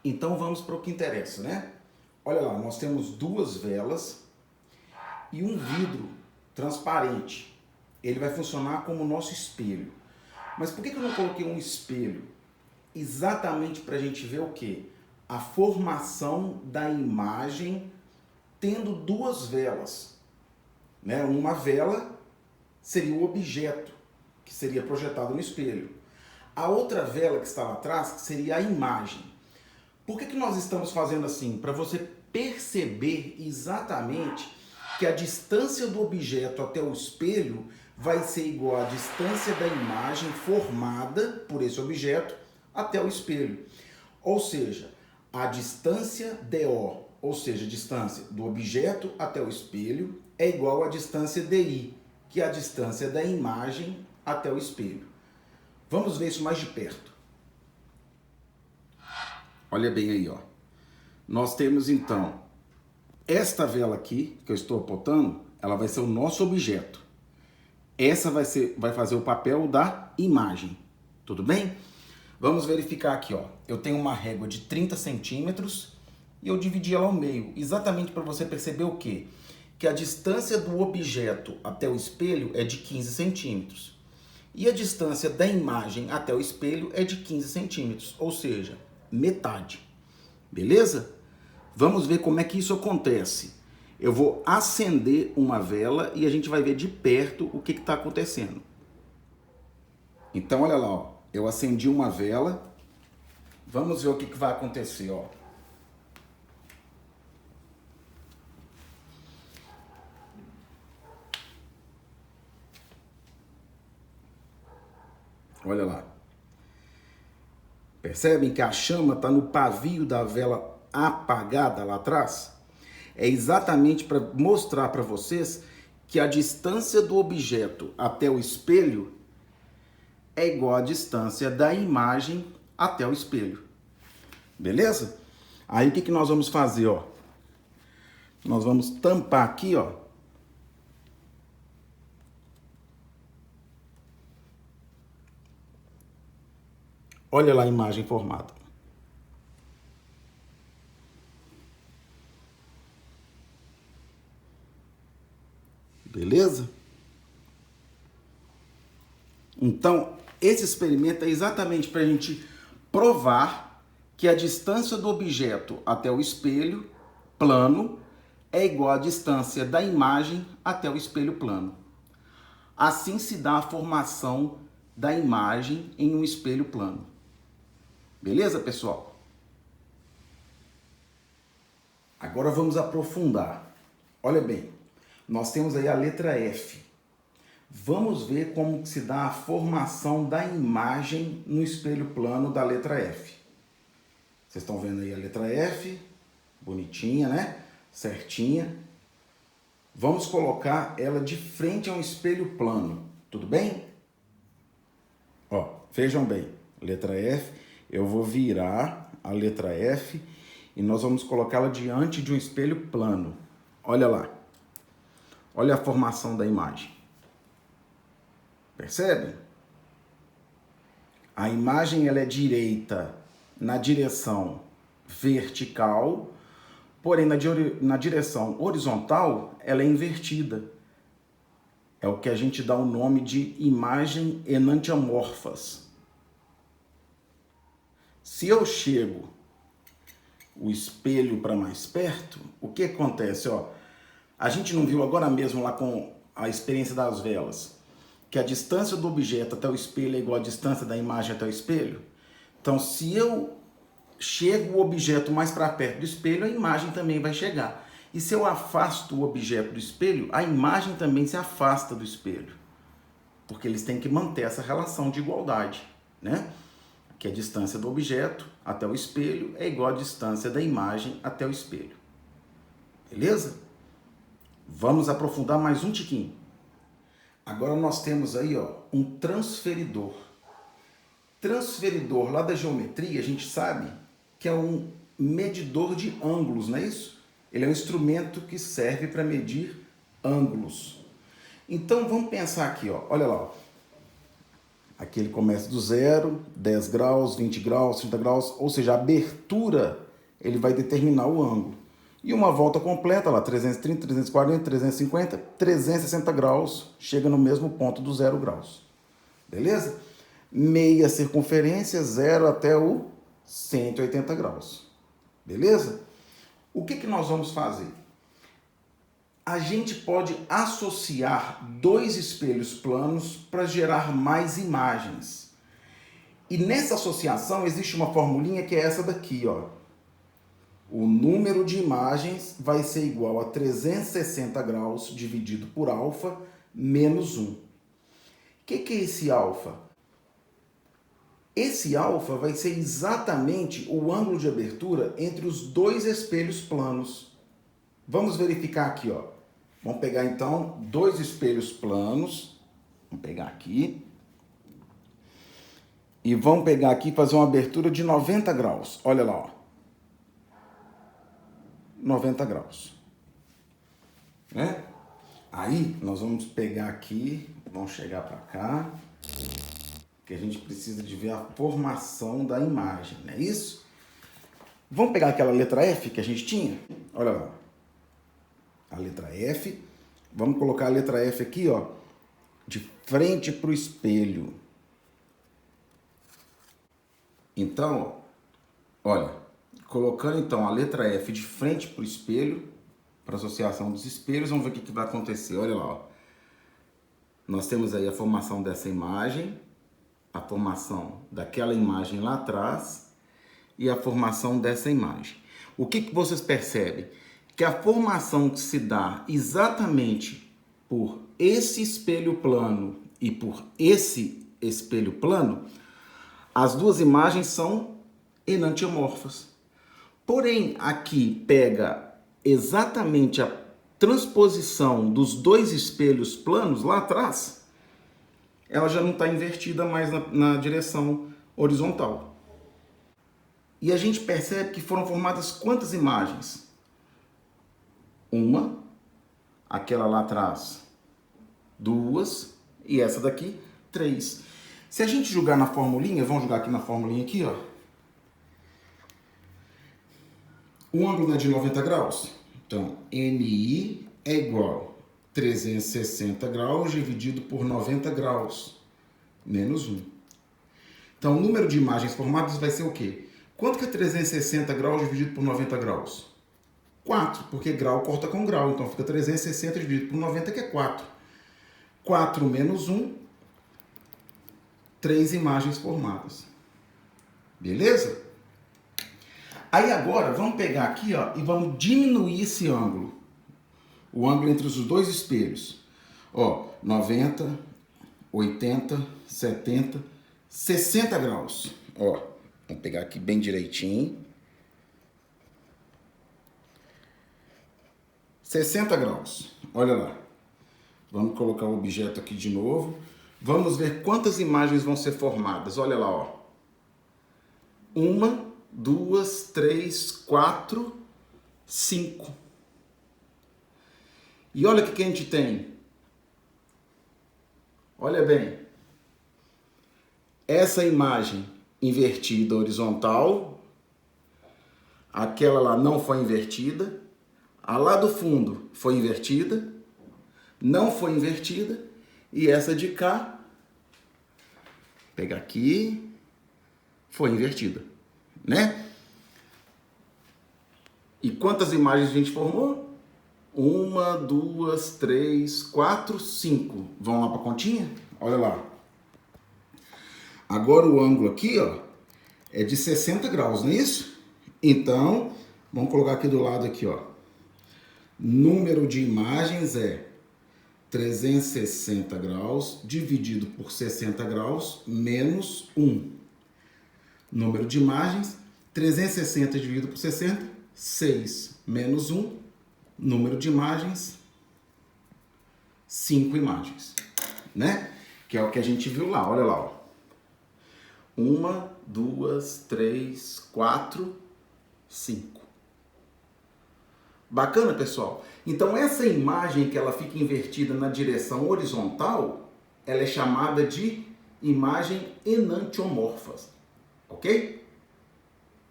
Então vamos para o que interessa, né? Olha lá, nós temos duas velas e um vidro transparente. Ele vai funcionar como nosso espelho. Mas por que eu não coloquei um espelho? Exatamente para a gente ver o quê? A formação da imagem tendo duas velas, né? Uma vela seria o objeto que seria projetado no espelho. A outra vela que está lá atrás seria a imagem. Por que nós estamos fazendo assim? Para você perceber exatamente que a distância do objeto até o espelho vai ser igual à distância da imagem formada por esse objeto até o espelho. Ou seja, a distância DO, ou seja, a distância do objeto até o espelho, é igual à distância DI, que é a distância da imagem até o espelho. Vamos ver isso mais de perto. Olha bem aí, ó. Nós temos então esta vela aqui que eu estou apontando, ela vai ser o nosso objeto. Essa vai fazer o papel da imagem. Tudo bem? Vamos verificar aqui, ó. Eu tenho uma régua de 30 centímetros e eu dividi ela ao meio, exatamente para você perceber o quê? Que a distância do objeto até o espelho é de 15 centímetros. E a distância da imagem até o espelho é de 15 centímetros, ou seja, metade. Beleza? Vamos ver como é que isso acontece. Eu vou acender uma vela e a gente vai ver de perto o que está acontecendo. Então, olha lá, ó. Eu acendi uma vela. Vamos ver o que vai acontecer, ó. Olha lá. Percebem que a chama está no pavio da vela apagada lá atrás? É exatamente para mostrar para vocês que a distância do objeto até o espelho é igual à distância da imagem até o espelho. Beleza? Aí o que nós vamos fazer, ó? Nós vamos tampar aqui, ó. Olha lá a imagem formada. Beleza? Então, esse experimento é exatamente para a gente provar que a distância do objeto até o espelho plano é igual à distância da imagem até o espelho plano. Assim se dá a formação da imagem em um espelho plano. Beleza, pessoal? Agora vamos aprofundar. Olha bem, nós temos aí a letra F. Vamos ver como se dá a formação da imagem no espelho plano da letra F. Vocês estão vendo aí a letra F, bonitinha, né? Certinha. Vamos colocar ela de frente a um espelho plano, tudo bem? Ó, vejam bem, letra F, eu vou virar a letra F e nós vamos colocá-la diante de um espelho plano. Olha lá. Olha a formação da imagem. Percebe? A imagem ela é direita na direção vertical, porém na direção horizontal ela é invertida. É o que a gente dá o nome de imagem enantiomorfas. Se eu chego o espelho para mais perto, o que acontece? Ó, a gente não viu agora mesmo lá com a experiência das velas, que a distância do objeto até o espelho é igual à distância da imagem até o espelho? Então, se eu chego o objeto mais para perto do espelho, a imagem também vai chegar. E se eu afasto o objeto do espelho, a imagem também se afasta do espelho. Porque eles têm que manter essa relação de igualdade, né? Que a distância do objeto até o espelho é igual à distância da imagem até o espelho. Beleza? Vamos aprofundar mais um tiquinho. Agora nós temos aí, ó, um transferidor. Transferidor lá da geometria, a gente sabe que é um medidor de ângulos, não é isso? Ele é um instrumento que serve para medir ângulos. Então vamos pensar aqui, ó. Olha lá. Ó. Aqui ele começa do 0, 10 graus, 20 graus, 30 graus, ou seja, a abertura ele vai determinar o ângulo. E uma volta completa, lá, 330, 340, 350, 360 graus, chega no mesmo ponto do 0 graus. Beleza? Meia circunferência, 0 até o 180 graus. Beleza? O que nós vamos fazer? A gente pode associar dois espelhos planos para gerar mais imagens. E nessa associação existe uma formulinha que é essa daqui, ó. O número de imagens vai ser igual a 360 graus dividido por alfa menos 1. O que é esse alfa? Esse alfa vai ser exatamente o ângulo de abertura entre os dois espelhos planos. Vamos verificar aqui, ó. Vamos pegar então dois espelhos planos. Vamos pegar aqui. E vamos pegar aqui e fazer uma abertura de 90 graus. Olha lá, ó. 90 graus. Né? Aí nós vamos pegar aqui, vamos chegar para cá, que a gente precisa de ver a formação da imagem, não é isso? Vamos pegar aquela letra F que a gente tinha? Olha lá. A letra F. Vamos colocar a letra F aqui, ó, de frente para o espelho. Então, olha, colocando então a letra F de frente para o espelho, para a associação dos espelhos, vamos ver o que vai acontecer. Olha lá, ó. Nós temos aí a formação dessa imagem, a formação daquela imagem lá atrás e a formação dessa imagem. O que vocês percebem? Que a formação que se dá exatamente por esse espelho plano e por esse espelho plano, as duas imagens são enantiomorfas. Porém, aqui pega exatamente a transposição dos dois espelhos planos lá atrás, ela já não está invertida mais na direção horizontal. E a gente percebe que foram formadas quantas imagens? Uma, aquela lá atrás, duas, e essa daqui, três. Se a gente jogar na formulinha, vamos jogar aqui na formulinha aqui, ó. O ângulo é de 90 graus. Então, NI é igual a 360 graus dividido por 90 graus, menos 1. Então, o número de imagens formadas vai ser o quê? Quanto que é 360 graus dividido por 90 graus? 4, porque grau corta com grau, então fica 360 dividido por 90, que é 4. 4 menos 1, 3 imagens formadas. Beleza? Aí agora, vamos pegar aqui, ó, e vamos diminuir esse ângulo. O ângulo entre os dois espelhos. Ó, 90, 80, 70, 60 graus. Ó, vamos pegar aqui bem direitinho. 60 graus. Olha lá. Vamos colocar o objeto aqui de novo. Vamos ver quantas imagens vão ser formadas. Olha lá, ó. 1, 2, 3, 4, 5. E olha o que a gente tem. Olha bem. Essa imagem invertida horizontal. Aquela lá não foi invertida. A lá do fundo foi invertida, não foi invertida, e essa de cá, pegar aqui, foi invertida, né? E quantas imagens a gente formou? 1, 2, 3, 4, 5. Vamos lá para a continha? Olha lá. Agora o ângulo aqui, ó, é de 60 graus, não é isso? Então, vamos colocar aqui do lado aqui, ó. Número de imagens é 360 graus dividido por 60 graus menos 1. Número de imagens, 360 dividido por 60, 6 menos 1. Número de imagens, 5 imagens, né? Que é o que a gente viu lá, olha lá, ó. 1, 2, 3, 4, 5. Bacana, pessoal? Então essa imagem que ela fica invertida na direção horizontal, ela é chamada de imagem enantiomorfa, ok?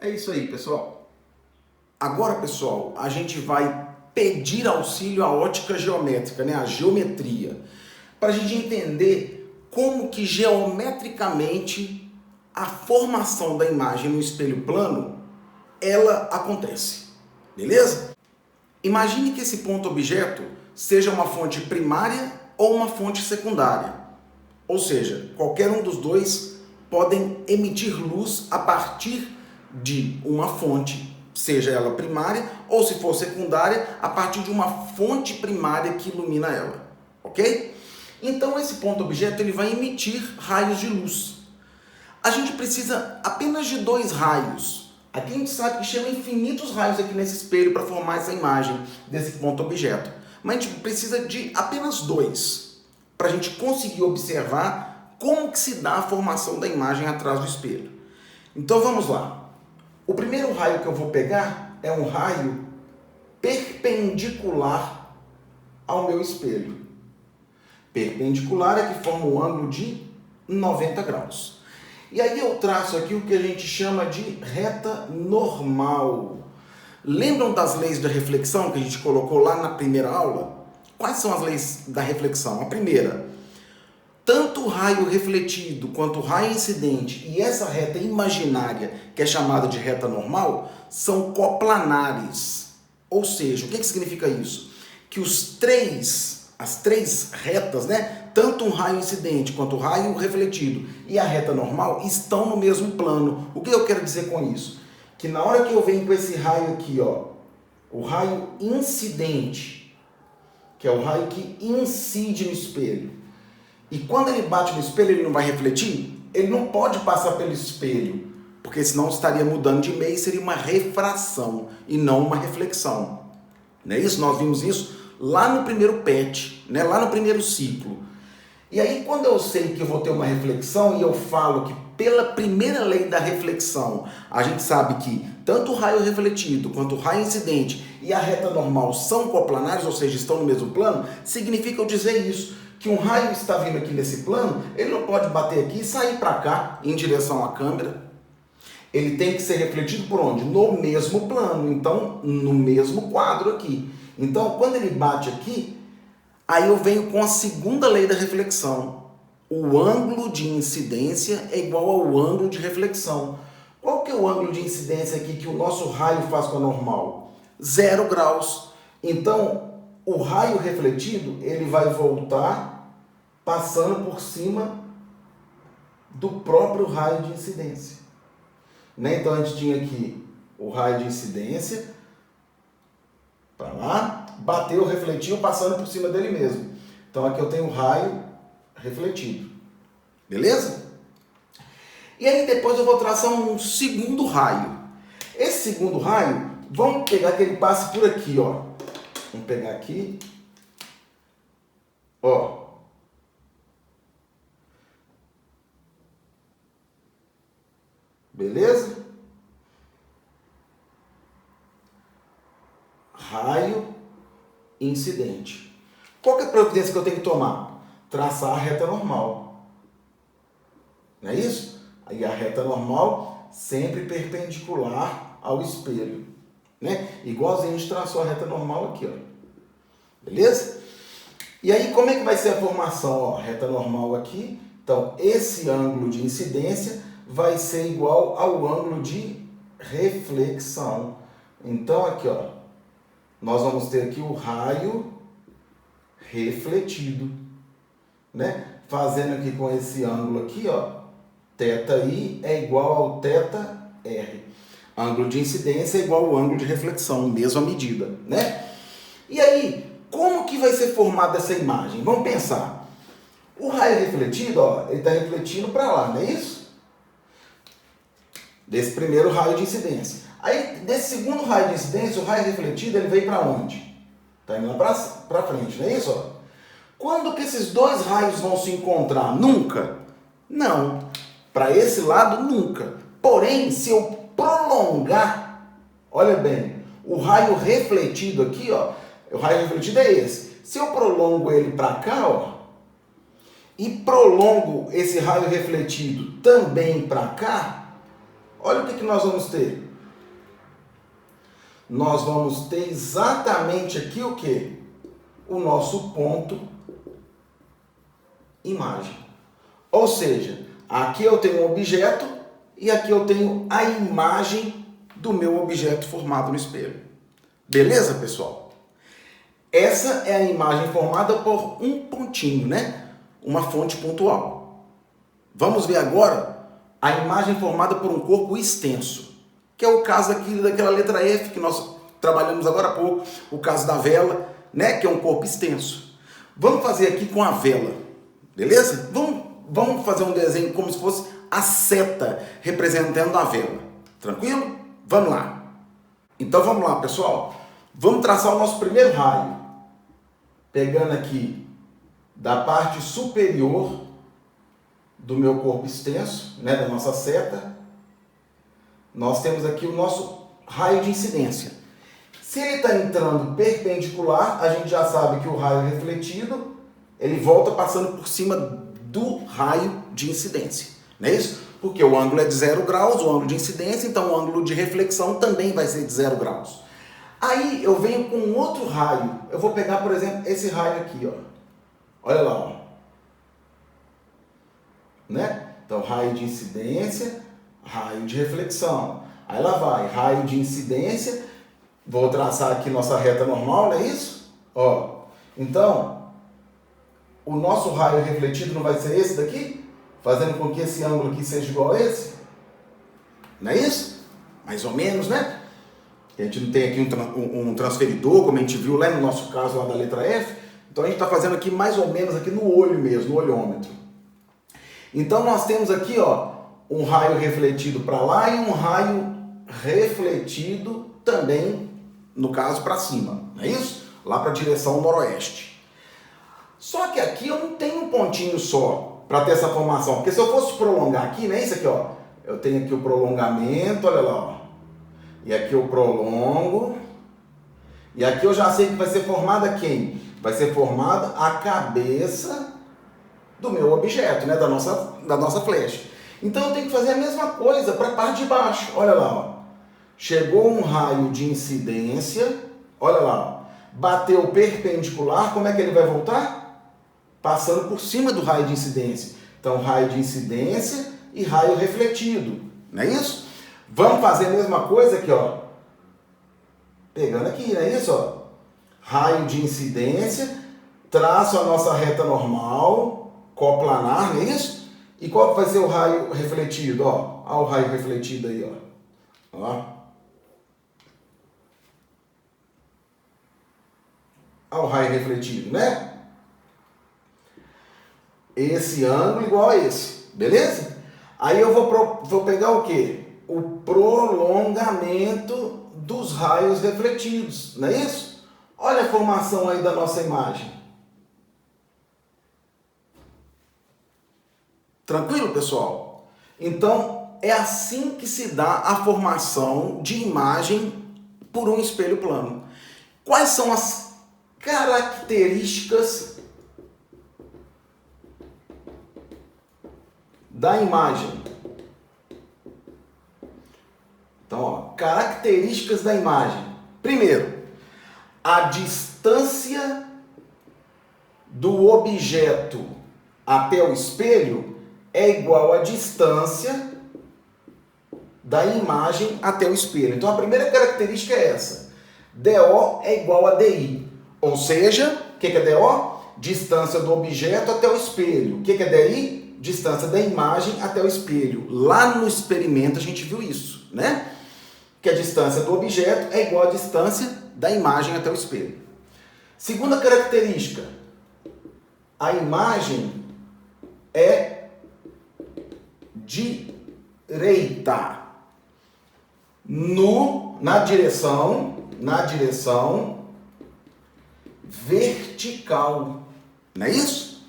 É isso aí, pessoal. Agora, pessoal, a gente vai pedir auxílio à ótica geométrica, né? A geometria, para a gente entender como que geometricamente a formação da imagem no espelho plano, ela acontece, beleza? Imagine que esse ponto objeto seja uma fonte primária ou uma fonte secundária. Ou seja, qualquer um dos dois podem emitir luz a partir de uma fonte, seja ela primária ou, se for secundária, a partir de uma fonte primária que ilumina ela, ok? Então esse ponto objeto ele vai emitir raios de luz. A gente precisa apenas de 2 raios. Aqui a gente sabe que chegam infinitos raios aqui nesse espelho para formar essa imagem desse ponto objeto. Mas a gente precisa de apenas 2 para a gente conseguir observar como que se dá a formação da imagem atrás do espelho. Então vamos lá. O primeiro raio que eu vou pegar é um raio perpendicular ao meu espelho. Perpendicular é que forma um ângulo de 90 graus. E aí eu traço aqui o que a gente chama de reta normal. Lembram das leis da reflexão que a gente colocou lá na primeira aula? Quais são as leis da reflexão? A primeira, tanto o raio refletido quanto o raio incidente e essa reta imaginária, que é chamada de reta normal, são coplanares. Ou seja, o que significa isso? Que as três retas, né? Tanto um raio incidente quanto o raio refletido e a reta normal estão no mesmo plano. O que eu quero dizer com isso? Que na hora que eu venho com esse raio aqui, ó, o raio incidente, que é o raio que incide no espelho, e quando ele bate no espelho ele não vai refletir, ele não pode passar pelo espelho, porque senão estaria mudando de meio e seria uma refração e não uma reflexão. Não é isso? Nós vimos isso lá no primeiro PET, né? Lá no primeiro ciclo. E aí quando eu sei que eu vou ter uma reflexão e eu falo que pela primeira lei da reflexão, a gente sabe que tanto o raio refletido quanto o raio incidente e a reta normal são coplanares, ou seja, estão no mesmo plano, significa eu dizer isso, que um raio está vindo aqui nesse plano, ele não pode bater aqui e sair para cá em direção à câmera. Ele tem que ser refletido por onde? No mesmo plano, então no mesmo quadro aqui. Então quando ele bate aqui, aí eu venho com a segunda lei da reflexão. O ângulo de incidência é igual ao ângulo de reflexão. Qual que é o ângulo de incidência aqui que o nosso raio faz com a normal? 0 graus. Então, o raio refletido, ele vai voltar passando por cima do próprio raio de incidência. Né? Então, a gente tinha aqui o raio de incidência, para lá, bateu, refletiu, passando por cima dele mesmo. Então aqui eu tenho o raio refletido. Beleza? E aí depois eu vou traçar um segundo raio. Esse segundo raio, vamos pegar que ele passe por aqui, ó. Vamos pegar aqui. Ó. Beleza? Raio incidente. Qual que é a providência que eu tenho que tomar? Traçar a reta normal. Não é isso? Aí a reta normal sempre perpendicular ao espelho. Né? Igualzinho a gente traçou a reta normal aqui, ó. Beleza? E aí como é que vai ser a formação? Ó, reta normal aqui. Então esse ângulo de incidência vai ser igual ao ângulo de reflexão. Então aqui, ó, nós vamos ter aqui o raio refletido, né? Fazendo aqui com esse ângulo aqui, ó, θi é igual ao θr. Ângulo de incidência é igual ao ângulo de reflexão, mesma medida, né? E aí, como que vai ser formada essa imagem? Vamos pensar. O raio refletido, ó, ele está refletindo para lá, não é isso? Desse primeiro raio de incidência. Aí, desse segundo raio de incidência, o raio refletido, ele veio para onde? Está indo lá para frente, não é isso? Ó? Quando que esses dois raios vão se encontrar? Nunca? Não. Para esse lado, nunca. Porém, se eu prolongar, olha bem, O raio refletido aqui, ó, o raio refletido é esse. Se eu prolongo ele para cá, ó, e prolongo esse raio refletido também para cá, olha o que nós vamos ter. Nós vamos ter exatamente aqui o quê? O nosso ponto imagem. Ou seja, aqui eu tenho um objeto e aqui eu tenho a imagem do meu objeto formado no espelho. Beleza, pessoal? Essa é a imagem formada por um pontinho, né? Uma fonte pontual. Vamos ver agora a imagem formada por um corpo extenso, que é o caso aqui daquela letra F que nós trabalhamos agora há pouco, o caso da vela, né? Que é um corpo extenso. Vamos fazer aqui com a vela, beleza? Vamos fazer um desenho como se fosse a seta representando a vela. Tranquilo? Vamos lá. Então vamos lá, pessoal. Vamos traçar o nosso primeiro raio. Pegando aqui da parte superior do meu corpo extenso, né, da nossa seta, nós temos aqui o nosso raio de incidência. Se ele está entrando perpendicular, a gente já sabe que o raio refletido, ele volta passando por cima do raio de incidência. Não é isso? Porque o ângulo é de 0 graus, o ângulo de incidência, então o ângulo de reflexão também vai ser de 0 graus. Aí eu venho com um outro raio. Eu vou pegar, por exemplo, esse raio aqui, ó. Olha lá, ó. Né? Então, raio de incidência, raio de reflexão. Aí lá vai, raio de incidência. Vou traçar aqui nossa reta normal, não é isso? Ó. Então, o nosso raio refletido não vai ser esse daqui? Fazendo com que esse ângulo aqui seja igual a esse? Não é isso? Mais ou menos, né? A gente não tem aqui um transferidor, como a gente viu lá no nosso caso lá da letra F. Então a gente está fazendo aqui mais ou menos aqui no olho mesmo, no olhômetro. Então nós temos aqui, ó, um raio refletido para lá e um raio refletido também, no caso, para cima. Não é isso? Lá para a direção noroeste. Só que aqui eu não tenho um pontinho só para ter essa formação. Porque se eu fosse prolongar aqui, né? Isso aqui, ó. Eu tenho aqui o prolongamento, olha lá, ó. E aqui eu prolongo. E aqui eu já sei que vai ser formada quem? Vai ser formada a cabeça do meu objeto, né? Da nossa flecha. Então eu tenho que fazer a mesma coisa para a parte de baixo. Olha lá, ó. Chegou um raio de incidência. Olha lá, ó. Bateu perpendicular. Como é que ele vai voltar? Passando por cima do raio de incidência. Então, raio de incidência e raio refletido. Não é isso? Vamos fazer a mesma coisa aqui, ó. Pegando aqui, não é isso, ó? Raio de incidência, traço a nossa reta normal, coplanar, não é isso? E qual vai ser o raio refletido, ó? Olha o raio refletido aí, ó. Ó. Olha o raio refletido, né? Esse ângulo igual a esse, beleza? Aí eu vou pegar o quê? O prolongamento dos raios refletidos, não é isso? Olha a formação aí da nossa imagem. Tranquilo, pessoal? Então, é assim que se dá a formação de imagem por um espelho plano. Quais são as características da imagem? Então, ó, características da imagem. Primeiro, a distância do objeto até o espelho é igual à distância da imagem até o espelho. Então, a primeira característica é essa. DO é igual a DI. Ou seja, o que é DO? Distância do objeto até o espelho. O que é DI? Distância da imagem até o espelho. Lá no experimento a gente viu isso, né? Que a distância do objeto é igual à distância da imagem até o espelho. Segunda característica, a imagem é direita na direção vertical, não é isso?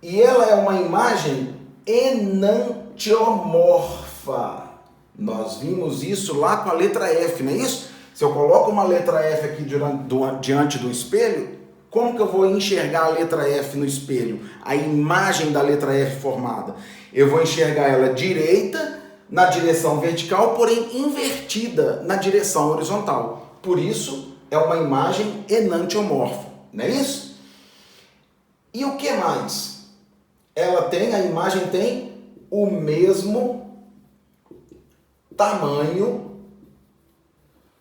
E ela é uma imagem enantiomorfa. Nós vimos isso lá com a letra F, não é isso? Se eu coloco uma letra F aqui diante do espelho, como que eu vou enxergar a letra F no espelho? A imagem da letra F formada. Eu vou enxergar ela direita na direção vertical, porém invertida na direção horizontal. Por isso, é uma imagem enantiomorfa, não é isso? E o que mais? A imagem tem o mesmo tamanho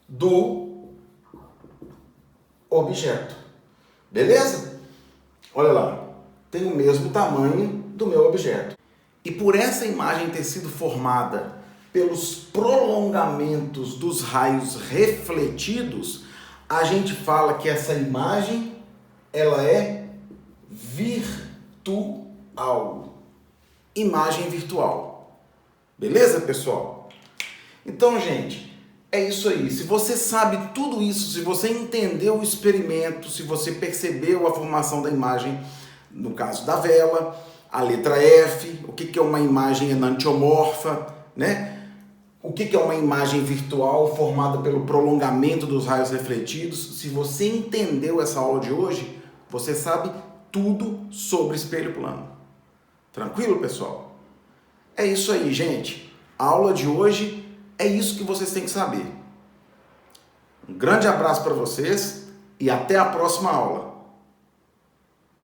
do objeto. Beleza? Olha lá, tem o mesmo tamanho do meu objeto. E por essa imagem ter sido formada pelos prolongamentos dos raios refletidos, a gente fala que essa imagem ela é virtual. Imagem virtual. Beleza, pessoal? Então, gente, é isso aí. Se você sabe tudo isso, se você entendeu o experimento, se você percebeu a formação da imagem, no caso da vela, a letra F, o que é uma imagem enantiomorfa, né? O que é uma imagem virtual formada pelo prolongamento dos raios refletidos. Se você entendeu essa aula de hoje, você sabe tudo sobre espelho plano. Tranquilo, pessoal? É isso aí, gente. A aula de hoje é isso que vocês têm que saber. Um grande abraço para vocês e até a próxima aula.